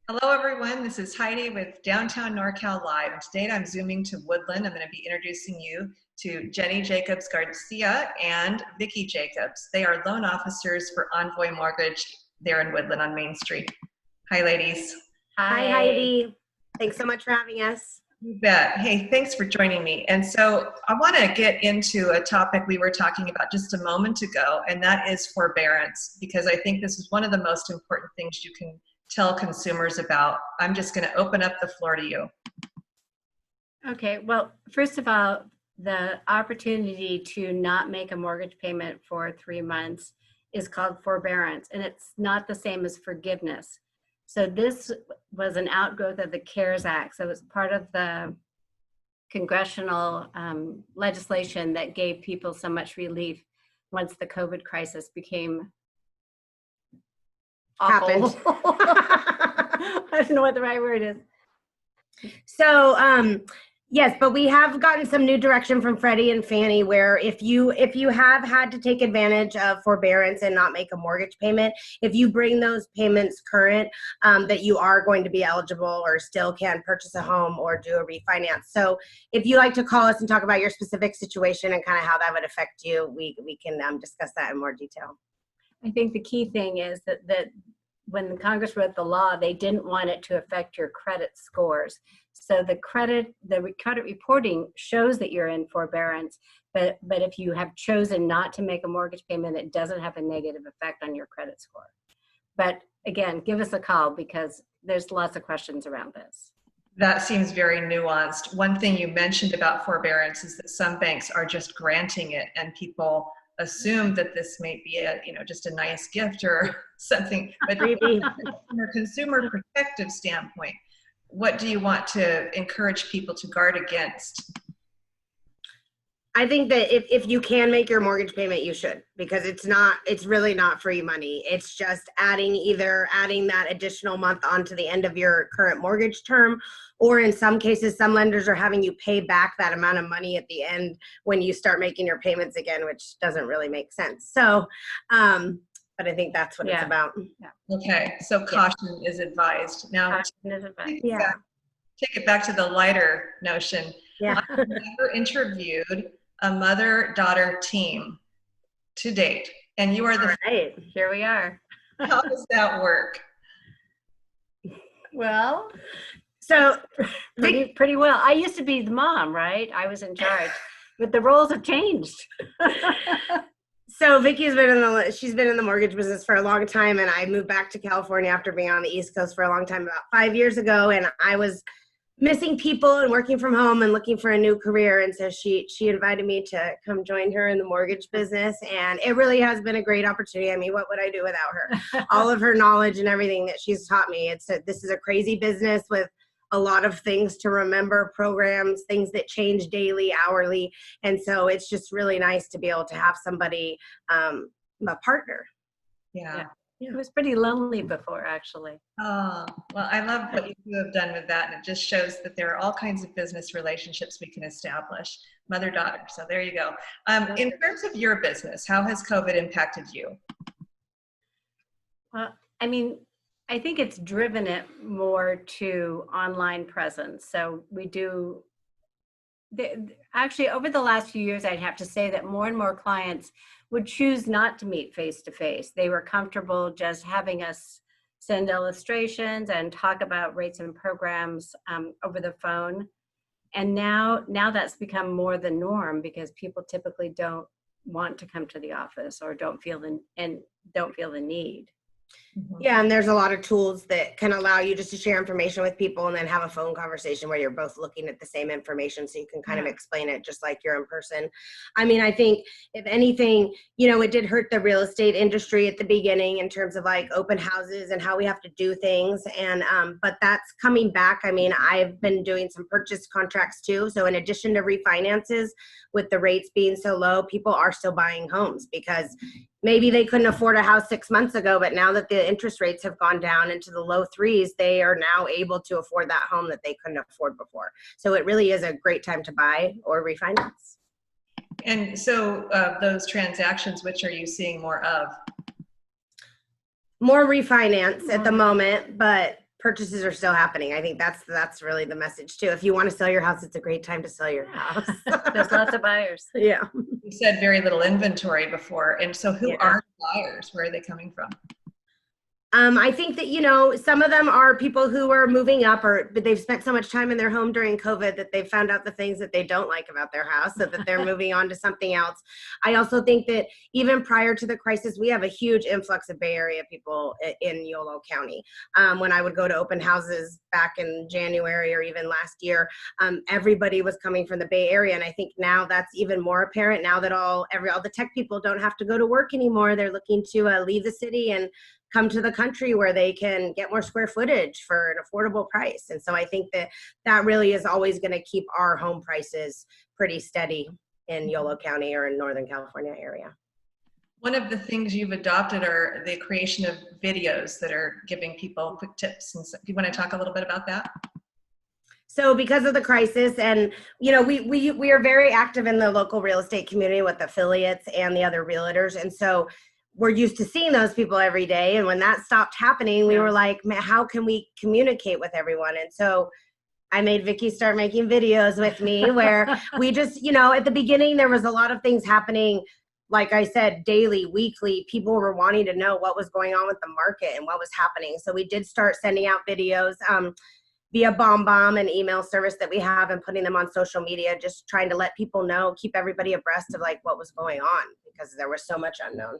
Hello, everyone. This is Heidi with Downtown NorCal Live. And today I'm zooming to Woodland. I'm going to be introducing you to Jenny Jacobs Garcia and Vicki Jacobs. They are loan officers for Envoy Mortgage there in Woodland on Main Street. Hi, ladies. Hi, Heidi. Thanks so much for having us. You bet. Hey, thanks for joining me. And so I want to get into a topic we were talking about just a moment ago, and that is forbearance, because I think this is one of the most important things you can tell consumers about. I'm just going to open up the floor to you. Okay, well, first of all, the opportunity to not make a mortgage payment for 3 months is called forbearance, and it's not the same as forgiveness. So this was an outgrowth of the CARES Act. So it was part of the congressional legislation that gave people so much relief once the COVID crisis became awful. I don't know what the right word is. So, yes, but we have gotten some new direction from Freddie and Fannie where if you have had to take advantage of forbearance and not make a mortgage payment, if you bring those payments current, that you are going to be eligible or still can purchase a home or do a refinance. So if you like to call us and talk about your specific situation and kind of how that would affect you, we can discuss that in more detail. I think the key thing is that when the Congress wrote the law, they didn't want it to affect your credit scores. So the credit reporting shows that you're in forbearance, but if you have chosen not to make a mortgage payment, it doesn't have a negative effect on your credit score. But again, give us a call because there's lots of questions around this. That seems very nuanced. One thing you mentioned about forbearance is that some banks are just granting it, and people assume that this may be just a nice gift or something, but from a consumer protective standpoint, what do you want to encourage people to guard against? I think that if you can make your mortgage payment, you should, because it's really not free money. It's just adding that additional month onto the end of your current mortgage term, or in some cases, some lenders are having you pay back that amount of money at the end when you start making your payments again, which doesn't really make sense. So, but I think that's what it's about. Yeah. Okay, so caution is advised. Now, take it back to the lighter notion. Yeah. I've never interviewed a mother-daughter team to date, and you are the right. Here we are. How does that work? Well, so pretty well. I used to be the mom, right? I was in charge, but the roles have changed. So Vicki's she's been in the mortgage business for a long time, and I moved back to California after being on the East Coast for a long time, about 5 years ago, and I was missing people and working from home and looking for a new career, and so she invited me to come join her in the mortgage business, and it really has been a great opportunity. I mean, what would I do without her? All of her knowledge and everything that she's taught me. This is a crazy business with a lot of things to remember, programs, things that change daily, hourly, and so it's just really nice to be able to have somebody, a partner. Yeah. It was pretty lonely before, actually. Oh, well, I love what you have done with that, and it just shows that there are all kinds of business relationships we can establish, mother-daughter. So there you go. In terms of your business, how has COVID impacted you? Well, I mean, I think it's driven it more to online presence. So we do, actually over the last few years, I'd have to say that more and more clients would choose not to meet face-to-face. They were comfortable just having us send illustrations and talk about rates and programs over the phone. And now that's become more the norm because people typically don't want to come to the office or don't feel the need. Yeah, and there's a lot of tools that can allow you just to share information with people and then have a phone conversation where you're both looking at the same information so you can kind of explain it just like you're in person. I mean, I think if anything, it did hurt the real estate industry at the beginning in terms of like open houses and how we have to do things. And but that's coming back. I mean, I've been doing some purchase contracts too. So in addition to refinances, with the rates being so low, people are still buying homes because maybe they couldn't afford a house 6 months ago, but now that the interest rates have gone down into the low threes, they are now able to afford that home that they couldn't afford before. So it really is a great time to buy or refinance. And so those transactions, which are you seeing more of? More refinance at the moment, but purchases are still happening. I think that's really the message too. If you want to sell your house, it's a great time to sell your house. There's lots of buyers. Yeah. You said very little inventory before. And so who Yeah. are the buyers? Where are they coming from? I think that, you know, some of them are people who are moving up, but they've spent so much time in their home during COVID that they've found out the things that they don't like about their house, so that they're moving on to something else. I also think that even prior to the crisis, we have a huge influx of Bay Area people in Yolo County. When I would go to open houses back in January or even last year, everybody was coming from the Bay Area. And I think now that's even more apparent now that all the tech people don't have to go to work anymore. They're looking to leave the city and come to the country where they can get more square footage for an affordable price. And so I think that really is always going to keep our home prices pretty steady in Yolo County or in Northern California area. One of the things you've adopted are the creation of videos that are giving people quick tips. And so, do you want to talk a little bit about that? So because of the crisis, and you know, we are very active in the local real estate community with affiliates and the other realtors. And so we're used to seeing those people every day. And when that stopped happening, we were like, man, how can we communicate with everyone? And so I made Vicky start making videos with me where we just, you know, at the beginning, there was a lot of things happening. Like I said, daily, weekly, people were wanting to know what was going on with the market and what was happening. So we did start sending out videos via BombBomb, an email service that we have, and putting them on social media, just trying to let people know, keep everybody abreast of like what was going on, because there was so much unknown.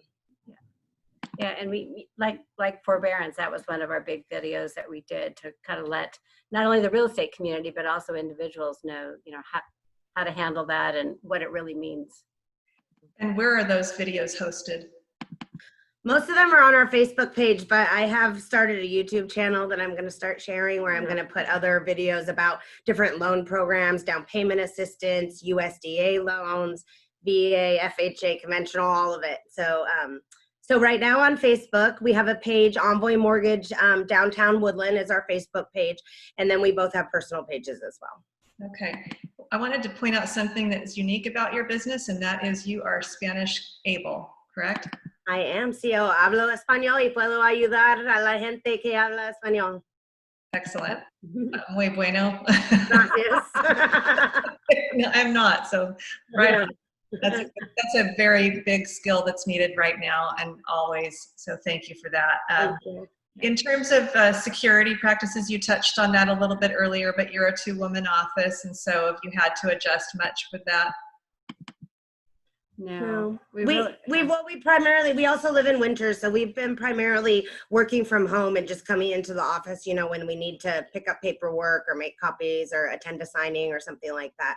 Yeah, and we like forbearance. That was one of our big videos that we did to kind of let not only the real estate community but also individuals know, you know, how to handle that and what it really means. And where are those videos hosted? Most of them are on our Facebook page, but I have started a YouTube channel that I'm going to start sharing, where I'm going to put other videos about different loan programs, down payment assistance, USDA loans, VA, FHA, conventional, all of it. So right now on Facebook, we have a page, Envoy Mortgage, Downtown Woodland is our Facebook page. And then we both have personal pages as well. Okay. I wanted to point out something that's unique about your business, and that is you are Spanish able, correct? I am. Sí, hablo español y puedo ayudar a la gente que habla español. Excellent. Muy bueno. Gracias. No, I'm not. So right on. That's a very big skill that's needed right now and always. So thank you for that. Thank you. In terms of security practices, you touched on that a little bit earlier, but you're a 2-woman office. And so have you had to adjust much with that? No. We also live in Winters, so we've been primarily working from home and just coming into the office, you know, when we need to pick up paperwork or make copies or attend a signing or something like that.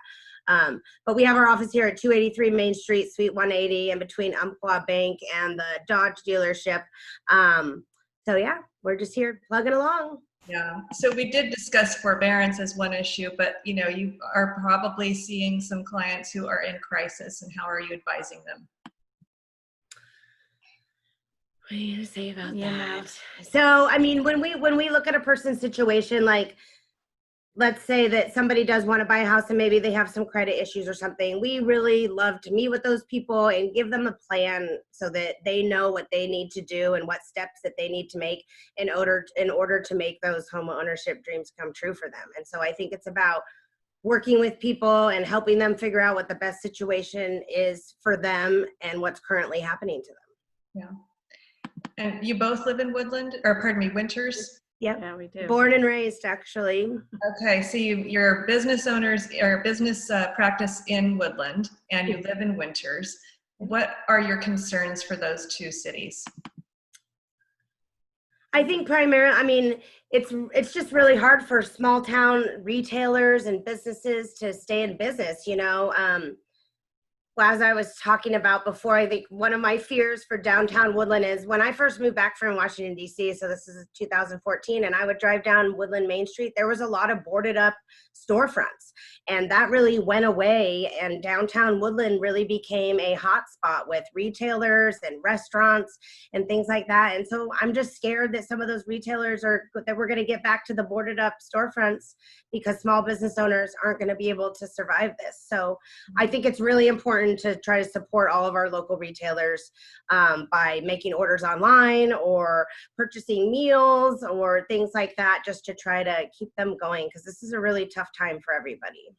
But we have our office here at 283 Main Street, Suite 180, in between Umpqua Bank and the Dodge dealership. So yeah, we're just here plugging along. Yeah. So we did discuss forbearance as one issue, but you know, you are probably seeing some clients who are in crisis, and how are you advising them? What are you gonna say about that? So, I mean, when we look at a person's situation, like, let's say that somebody does want to buy a house and maybe they have some credit issues or something, we really love to meet with those people and give them a plan so that they know what they need to do and what steps that they need to make in order to make those home ownership dreams come true for them. And so I think it's about working with people and helping them figure out what the best situation is for them and what's currently happening to them. Yeah. And you both live in Winters? Yep. Yeah, we do. Born and raised, actually. Okay, so you're business owners or business practice in Woodland, and you live in Winters. What are your concerns for those two cities? I think primarily, I mean, it's just really hard for small town retailers and businesses to stay in business, you know. As I was talking about before, I think one of my fears for downtown Woodland is when I first moved back from Washington, D.C., so this is 2014, and I would drive down Woodland Main Street, there was a lot of boarded up storefronts, and that really went away, and downtown Woodland really became a hot spot with retailers and restaurants and things like that. And so I'm just scared that some of those retailers that we're going to get back to the boarded up storefronts because small business owners aren't going to be able to survive this. So I think it's really important mission to try to support all of our local retailers by making orders online or purchasing meals or things like that, just to try to keep them going, because this is a really tough time for everybody.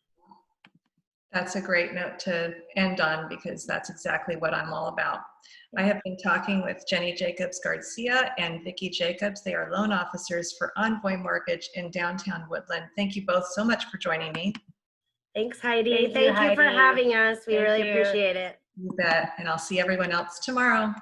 That's a great note to end on, because that's exactly what I'm all about. I have been talking with Jenny Jacobs Garcia and Vicki Jacobs. They are loan officers for Envoy Mortgage in downtown Woodland. Thank you both so much for joining me. Thanks, Heidi. Thank you, Thank you for Heidi. having us. We Thank really you. appreciate it. You bet. And I'll see everyone else tomorrow.